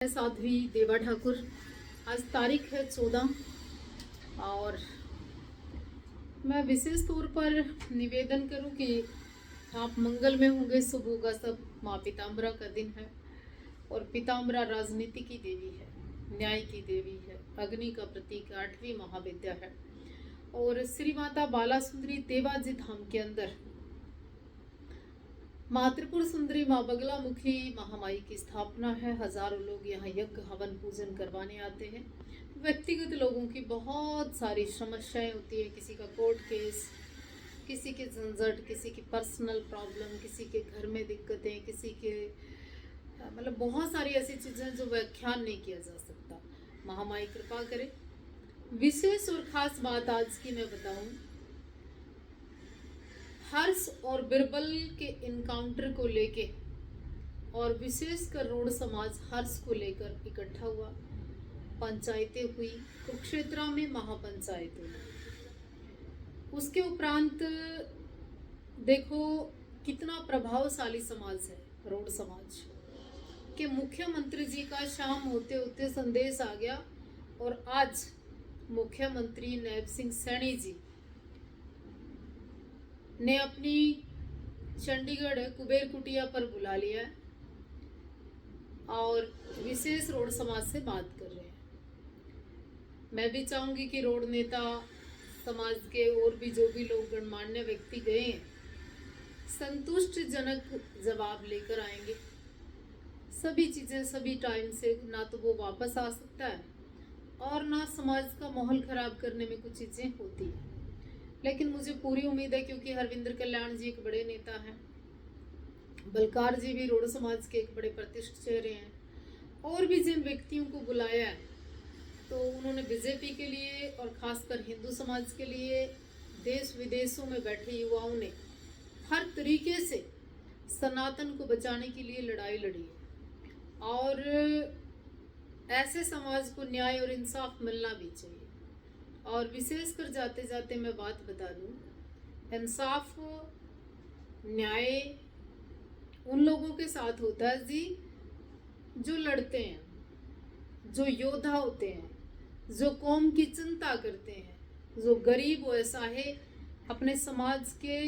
साध्वी देवा ठाकुर। आज तारीख है 14 और मैं विशेष तौर पर निवेदन करूं कि आप मंगल में होंगे। सुबह का सब माँ पीताम्बरा का दिन है और पीताम्बरा राजनीति की देवी है, न्याय की देवी है, अग्नि का प्रतीक, 8वीं महाविद्या है। और श्री माता बाला सुंदरी देवाजी धाम के अंदर माँ त्रिपुर सुंदरी, माँ बगलामुखी महामाई की स्थापना है। हजारों लोग यहाँ यज्ञ हवन पूजन करवाने आते हैं। व्यक्तिगत लोगों की बहुत सारी समस्याएं होती है, किसी का कोर्ट केस, किसी के झंझट, किसी की पर्सनल प्रॉब्लम, किसी के घर में दिक्कतें, किसी के मतलब बहुत सारी ऐसी चीज़ें जो व्याख्यान नहीं किया जा सकता। महामाई कृपा करे। विशेष और खास बात आज की मैं बताऊं, हर्ष और बिरबल के इनकाउंटर को लेके और विशेषकर रोड समाज हर्ष को लेकर इकट्ठा हुआ। पंचायतें हुई, कुरुक्षेत्र में महापंचायत हुई। उसके उपरांत देखो कितना प्रभावशाली समाज है रोड समाज के। मुख्यमंत्री जी का शाम होते होते संदेश आ गया और आज मुख्यमंत्री नैब सिंह सैनी जी ने अपनी चंडीगढ़ कुबेर कुटिया पर बुला लिया है और विशेष रोड समाज से बात कर रहे हैं। मैं भी चाहूंगी कि रोड नेता समाज के और भी जो भी लोग गणमान्य व्यक्ति गए हैं, संतुष्टिजनक जवाब लेकर आएंगे। सभी चीज़ें सभी टाइम से ना तो वो वापस आ सकता है और ना समाज का माहौल खराब करने में कुछ चीज़ें होती हैं। लेकिन मुझे पूरी उम्मीद है, क्योंकि हरविंदर कल्याण जी एक बड़े नेता हैं, बलकार जी भी रोड समाज के एक बड़े प्रतिष्ठित चेहरे हैं, और भी जिन व्यक्तियों को बुलाया है तो उन्होंने बीजेपी के लिए और खासकर हिंदू समाज के लिए देश विदेशों में बैठे युवाओं ने हर तरीके से सनातन को बचाने के लिए लड़ाई लड़ी है। और ऐसे समाज को न्याय और इंसाफ मिलना भी चाहिए। और विशेषकर जाते जाते मैं बात बता दूं, इंसाफ न्याय उन लोगों के साथ होता है जी जो लड़ते हैं, जो योद्धा होते हैं, जो कौम की चिंता करते हैं, जो गरीब व असहाय अपने समाज के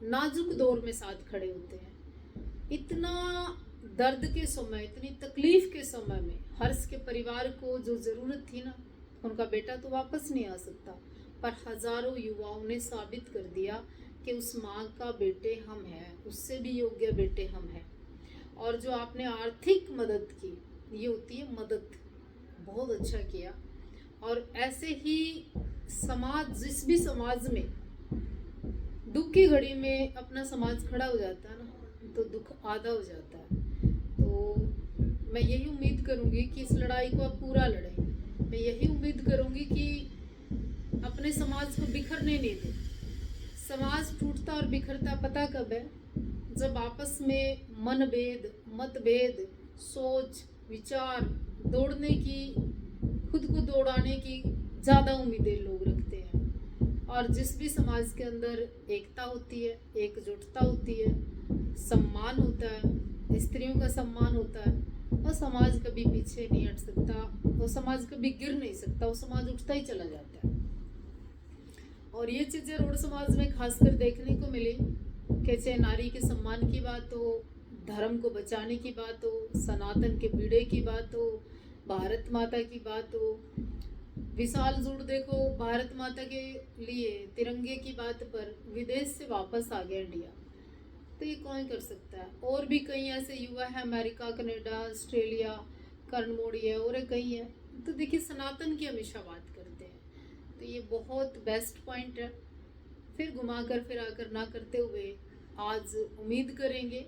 नाजुक दौर में साथ खड़े होते हैं। इतना दर्द के समय, इतनी तकलीफ के समय में हर्ष के परिवार को जो जरूरत थी ना, उनका बेटा तो वापस नहीं आ सकता, पर हजारों युवाओं ने साबित कर दिया कि उस माँ का बेटे हम हैं, उससे भी योग्य बेटे हम हैं। और जो आपने आर्थिक मदद की, ये होती है मदद, बहुत अच्छा किया। और ऐसे ही समाज, जिस भी समाज में दुख की घड़ी में अपना समाज खड़ा हो जाता है ना, तो दुख आधा हो जाता है। तो मैं यही उम्मीद करूँगी कि इस लड़ाई को आप पूरा लड़ें। मैं यही उम्मीद करूंगी कि अपने समाज को बिखरने नहीं दें। समाज टूटता और बिखरता पता कब है? जब आपस में मनभेद, मतभेद, सोच विचार दौड़ने की, खुद को दौड़ाने की ज़्यादा उम्मीदें लोग रखते हैं। और जिस भी समाज के अंदर एकता होती है, एकजुटता होती है, सम्मान होता है, स्त्रियों का सम्मान होता है, वो समाज कभी पीछे नहीं हट सकता, वो समाज कभी गिर नहीं सकता, वो समाज उठता ही चला जाता है। और ये चीज़ें रोड समाज में खासकर देखने को मिली कि चाहे नारी के सम्मान की बात हो, धर्म को बचाने की बात हो, सनातन के बीड़े की बात हो, भारत माता की बात हो, विशाल जुड़ देखो भारत माता के लिए तिरंगे की बात पर विदेश से वापस आ गया इंडिया, तो ये कौन कर सकता है? और भी कई ऐसे युवा हैं, अमेरिका, कनाडा, ऑस्ट्रेलिया, कर्णमोड़ी है और कई है। तो देखिए सनातन की हमेशा बात करते हैं, तो ये बहुत बेस्ट पॉइंट है। फिर घुमा कर फिर आकर ना करते हुए आज उम्मीद करेंगे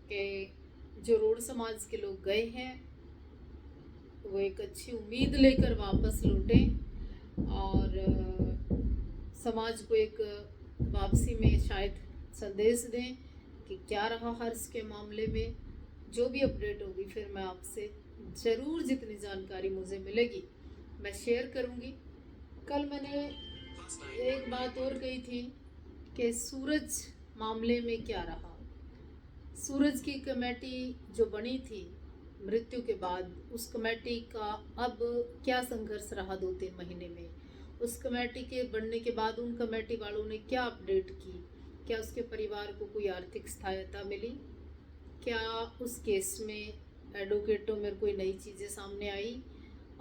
कि जो रोड समाज के लोग गए हैं वो एक अच्छी उम्मीद लेकर वापस लौटें और समाज को एक वापसी में शायद संदेश दें कि क्या रहा हर्ष के मामले में। जो भी अपडेट होगी फिर मैं आपसे ज़रूर जितनी जानकारी मुझे मिलेगी मैं शेयर करूंगी। कल मैंने एक बात और कही थी कि सूरज मामले में क्या रहा। सूरज की कमेटी जो बनी थी मृत्यु के बाद उस कमेटी का अब क्या संघर्ष रहा 2-3 महीने में, उस कमेटी के बनने के बाद उन कमेटी वालों ने क्या अपडेट की, क्या उसके परिवार को कोई आर्थिक सहायता मिली, क्या उस केस में एडवोकेटों में कोई नई चीज़ें सामने आई,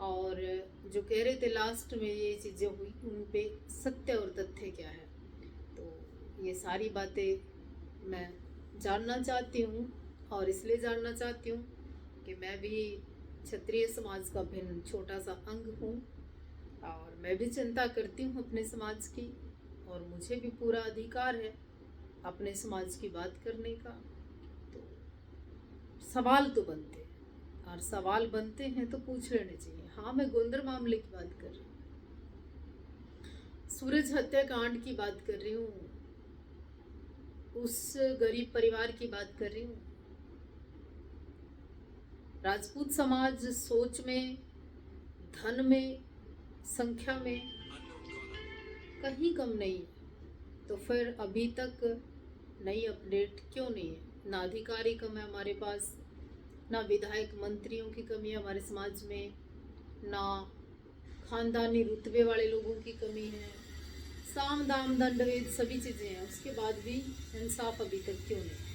और जो कह रहे थे लास्ट में ये चीज़ें हुई उन पे सत्य और तथ्य क्या है। तो ये सारी बातें मैं जानना चाहती हूँ, और इसलिए जानना चाहती हूँ कि मैं भी क्षत्रिय समाज का भिन्न छोटा सा अंग हूँ, और मैं भी चिंता करती हूँ अपने समाज की, और मुझे भी पूरा अधिकार है अपने समाज की बात करने का। तो सवाल तो बनते हैं, और सवाल बनते हैं तो पूछ लेने चाहिए। हाँ, मैं गोंदर मामले की बात कर रही हूँ, सूरज हत्याकांड की बात कर रही हूँ, उस गरीब परिवार की बात कर रही हूँ। राजपूत समाज सोच में, धन में, संख्या में कहीं कम नहीं है, तो फिर अभी तक नई अपडेट क्यों नहीं है? ना अधिकारी कम है हमारे पास, ना विधायक मंत्रियों की कमी है हमारे समाज में, ना खानदानी रुतबे वाले लोगों की कमी है, साम दाम दंड भेद सभी चीज़ें हैं, उसके बाद भी इंसाफ अभी तक क्यों नहीं?